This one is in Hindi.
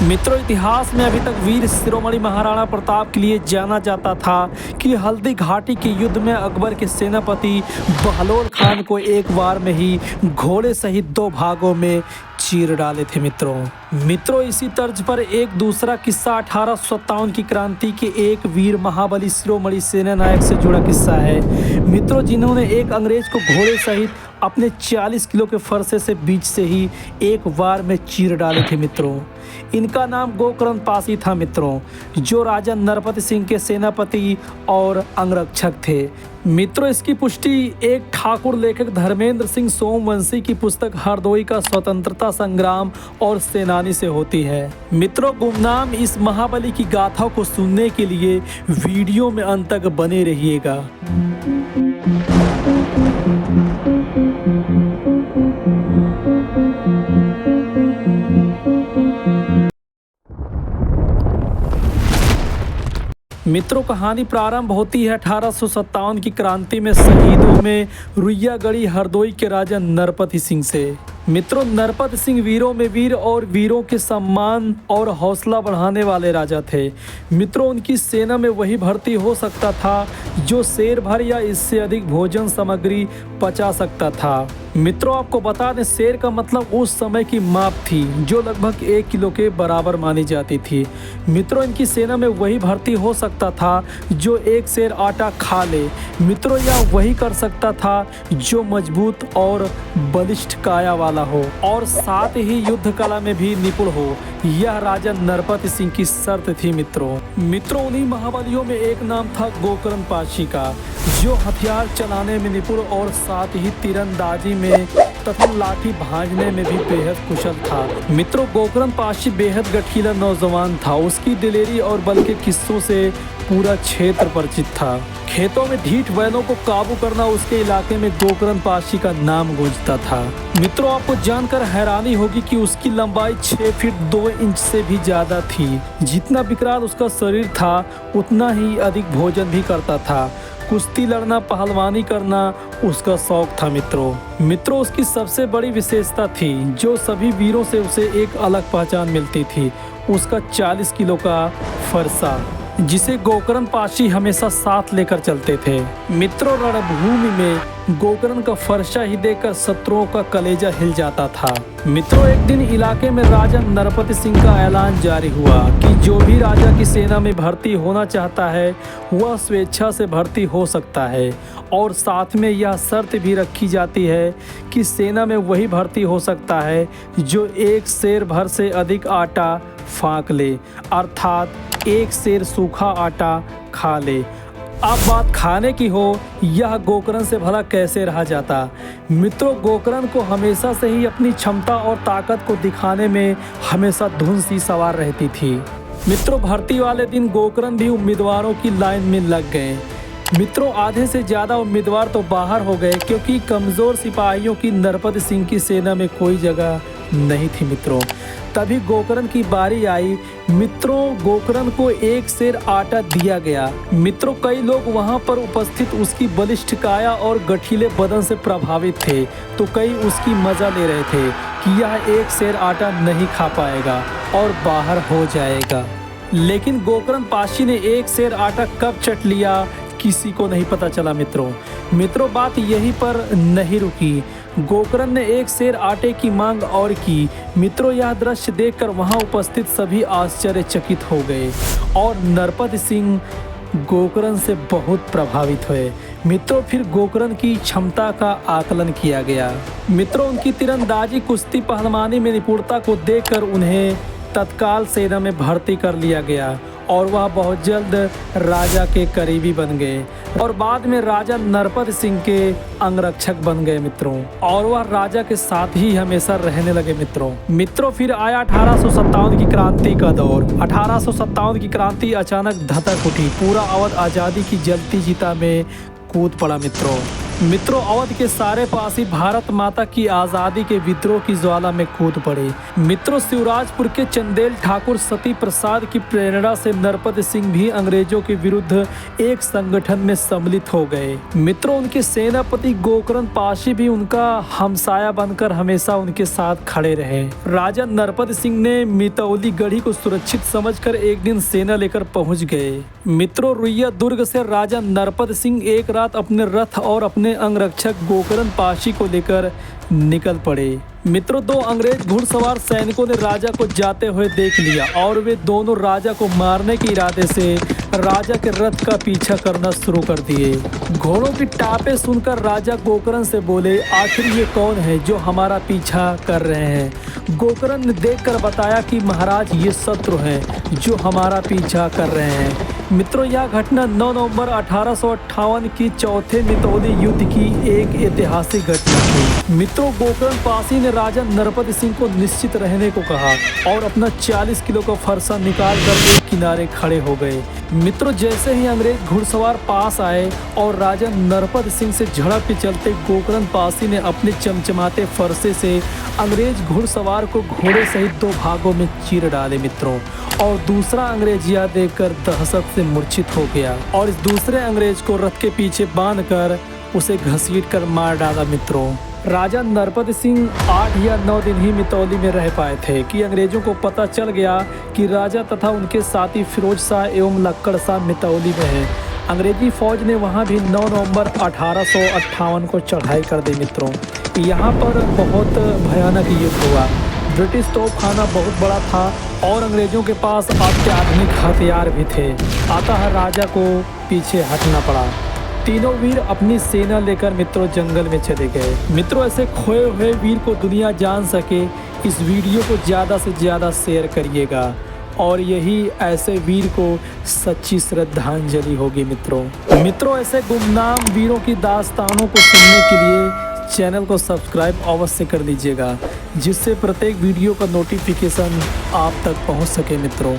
मित्रों, इतिहास में अभी तक वीर शिरोमणि महाराणा प्रताप के लिए जाना जाता था कि हल्दी घाटी के युद्ध में अकबर के सेनापति बहलोल खान को एक बार में ही घोड़े सहित 2 भागों में चीर डाले थे। मित्रों, इसी तर्ज पर एक दूसरा किस्सा 1857 की क्रांति के एक वीर महाबली शिरोमणि सेनानायक से जुड़ा किस्सा है मित्रों, जिन्होंने एक अंग्रेज को घोड़े सहित अपने 40 किलो के फरसे से बीच से ही एक बार में चीर डाले थे। मित्रों, इनका नाम गोकर्ण पासी था मित्रों, जो राजा नरपत सिंह के सेनापति और अंगरक्षक थे। मित्रों, इसकी पुष्टि एक ठाकुर लेखक धर्मेंद्र सिंह सोमवंशी की पुस्तक हरदोई का स्वतंत्रता संग्राम और सेनानी से होती है। मित्रों, गुमनाम इस महाबली की गाथा को सुनने के लिए वीडियो में अंत तक बने रहिएगा। मित्रों, कहानी प्रारंभ होती है 1857 की क्रांति में शहीदों में रुइयागढ़ी हरदोई के राजा नरपत सिंह से। मित्रों, नरपत सिंह वीरों में वीर और वीरों के सम्मान और हौसला बढ़ाने वाले राजा थे। मित्रों, उनकी सेना में वही भर्ती हो सकता था जो शेर भर या इससे अधिक भोजन सामग्री पचा सकता था। मित्रों, आपको बता दें, शेर का मतलब उस समय की माप थी जो लगभग 1 किलो के बराबर मानी जाती थी। मित्रों, इनकी सेना में वही भर्ती हो सकता था जो एक शेर आटा खा ले। मित्रों, यह वही कर सकता था जो मजबूत और बलिष्ठ काया वाला हो और साथ ही युद्ध कला में भी निपुण हो। यह राजा नरपत सिंह की शर्त थी। मित्रों, उन्हीं महाबलियों में एक नाम था गोकर्ण पासी का, जो हथियार चलाने में निपुण और साथ ही तीरंदाजी में तथा लाठी भांजने में भी बेहद कुशल था। मित्रों, गोकर्ण पासी बेहद गठीला नौजवान था। उसकी दिलेरी और बल के किस्सों से पूरा क्षेत्र परिचित था। खेतों में ढीठ बैलों को काबू करना उसके इलाके में गोकर्ण पासी का नाम गूंजता था। मित्रों, आपको जानकर हैरानी होगी कि उसकी लंबाई 6 फीट 2 इंच से भी ज्यादा थी। जितना विकराल उसका शरीर था उतना ही अधिक भोजन भी करता था। कुश्ती लड़ना, पहलवानी करना उसका शौक था। मित्रों, उसकी सबसे बड़ी विशेषता थी जो सभी वीरों से उसे एक अलग पहचान मिलती थी, उसका 40 किलो का फरसा, जिसे गोकर्ण पासी हमेशा साथ लेकर चलते थे। मित्रों, रणभूमि में गोकर्ण का फरसा ही देखकर शत्रुओं का कलेजा हिल जाता था। मित्रों, एक दिन इलाके में राजा नरपत सिंह का ऐलान जारी हुआ कि जो भी राजा की सेना में भर्ती होना चाहता है वह स्वेच्छा से भर्ती हो सकता है, और साथ में यह शर्त भी रखी जाती है कि सेना में वही भर्ती हो सकता है जो एक शेर भर से अधिक आटा फाँक ले, अर्थात एक शेर सूखा आटा खा ले। अब बात खाने की हो, यह गोकर्ण से भला कैसे रहा जाता। मित्रों, गोकर्ण को हमेशा से ही अपनी क्षमता और ताकत को दिखाने में हमेशा धुन सी सवार रहती थी। मित्रों, भर्ती वाले दिन गोकर्ण भी उम्मीदवारों की लाइन में लग गए। मित्रों, आधे से ज़्यादा उम्मीदवार तो बाहर हो गए क्योंकि कमज़ोर सिपाहियों की नरपत सिंह की सेना में कोई जगह नहीं थी। मित्रों, तभी गोकर्ण की बारी आई। मित्रों, गोकर्ण को एक शेर आटा दिया गया। मित्रों, कई लोग वहां पर उपस्थित उसकी बलिष्ठ काया और गठीले बदन से प्रभावित थे, तो कई उसकी मजा ले रहे थे कि यह एक शेर आटा नहीं खा पाएगा और बाहर हो जाएगा। लेकिन गोकर्ण पासी ने एक शेर आटा कब चट लिया किसी को नहीं पता चला। मित्रों, बात यहीं पर नहीं रुकी। गोकर्ण ने एक शेर आटे की मांग और की। मित्रों, यह दृश्य देखकर वहां उपस्थित सभी आश्चर्यचकित हो गए और नरपत सिंह गोकर्ण से बहुत प्रभावित हुए। मित्रों, फिर गोकर्ण की क्षमता का आकलन किया गया। मित्रों, उनकी तीरंदाजी, कुश्ती, पहलवानी में निपुणता को देखकर उन्हें तत्काल सेना में भर्ती कर लिया गया और वह बहुत जल्द राजा के करीबी बन गए और बाद में राजा नरपत सिंह के अंगरक्षक बन गए। और वह राजा के साथ ही हमेशा रहने लगे। मित्रों, फिर आया 1857 की क्रांति का दौर। 1857 की क्रांति अचानक धधक उठी। पूरा अवध आज़ादी की जलती चिता में कूद पड़ा। मित्रों, अवध के सारे पासी भारत माता की आज़ादी के विद्रोह की ज्वाला में कूद पड़े। मित्रों, शिवराजपुर के चंदेल ठाकुर सती प्रसाद की प्रेरणा से नरपत सिंह भी अंग्रेजों के विरुद्ध एक संगठन में सम्मिलित हो गए। मित्रों, उनके सेनापति गोकर्ण पाशी भी उनका हमसाया बनकर हमेशा उनके साथ खड़े रहे। राजा नरपत सिंह ने मितौली गढ़ी को सुरक्षित समझकर एक दिन सेना लेकर पहुंच गए। मित्रों, रुइया दुर्ग से राजा नरपत सिंह एक रात अपने रथ और अपने अंगरक्षक गोकर्ण पाशी को लेकर निकल पड़े। मित्रों, दो अंग्रेज घुड़सवार सैनिकों ने राजा को जाते हुए देख लिया और वे दोनों राजा को मारने के इरादे से राजा के रथ का पीछा करना शुरू कर दिए। घोड़ों की टापें सुनकर राजा गोकर्ण से बोले, आखिर ये कौन है जो हमारा पीछा कर रहे हैं? गोकर्ण ने देखकर बताया कि महाराज, ये शत्रु हैं जो हमारा पीछा कर रहे हैं। मित्रों, यह घटना 9 नवंबर 1858 की चौथे मितौली युद्ध की एक ऐतिहासिक घटना थी। मित्रों, गोकर्ण पासी ने राजा नरपत सिंह को निश्चित रहने को कहा और अपना 40 किलो का फरसा निकाल कर एक किनारे खड़े हो गए। मित्रों, जैसे ही अंग्रेज घुड़सवार पास आए और राजा नरपत सिंह से झड़प के चलते गोकर्ण पासी ने अपने चमचमाते फरसे से अंग्रेज घुड़सवार को घोड़े सहित 2 भागों में चीर डाले। मित्रों, और दूसरा अंग्रेज यह देखकर दहशत से मूर्छित हो गया और इस दूसरे अंग्रेज को रथ के पीछे बांधकर उसे घसीटकर मार डाला। मित्रों, राजा नरपत सिंह 8 या 9 दिन ही मितौली में रह पाए थे कि अंग्रेजों को पता चल गया कि राजा तथा उनके साथी फिरोज शाह एवं लक्कड़ शाह मितौली में हैं। अंग्रेजी फौज ने वहां भी 9 नवंबर 1858 को चढ़ाई कर दी। मित्रों, यहाँ पर बहुत भयानक युद्ध हुआ। ब्रिटिश तोपखाना बहुत बड़ा था और अंग्रेजों के पास अत्याधुनिक हथियार भी थे। अतः राजा को पीछे हटना पड़ा। तीनों वीर अपनी सेना लेकर मित्रों जंगल में चले गए। मित्रों, ऐसे खोए हुए वीर को दुनिया जान सके, इस वीडियो को ज़्यादा से ज़्यादा शेयर करिएगा और यही ऐसे वीर को सच्ची श्रद्धांजलि होगी। मित्रों, ऐसे गुमनाम वीरों की दास्तानों को सुनने के लिए चैनल को सब्सक्राइब अवश्य कर लीजिएगा, जिससे प्रत्येक वीडियो का नोटिफिकेशन आप तक पहुंच सके। मित्रों।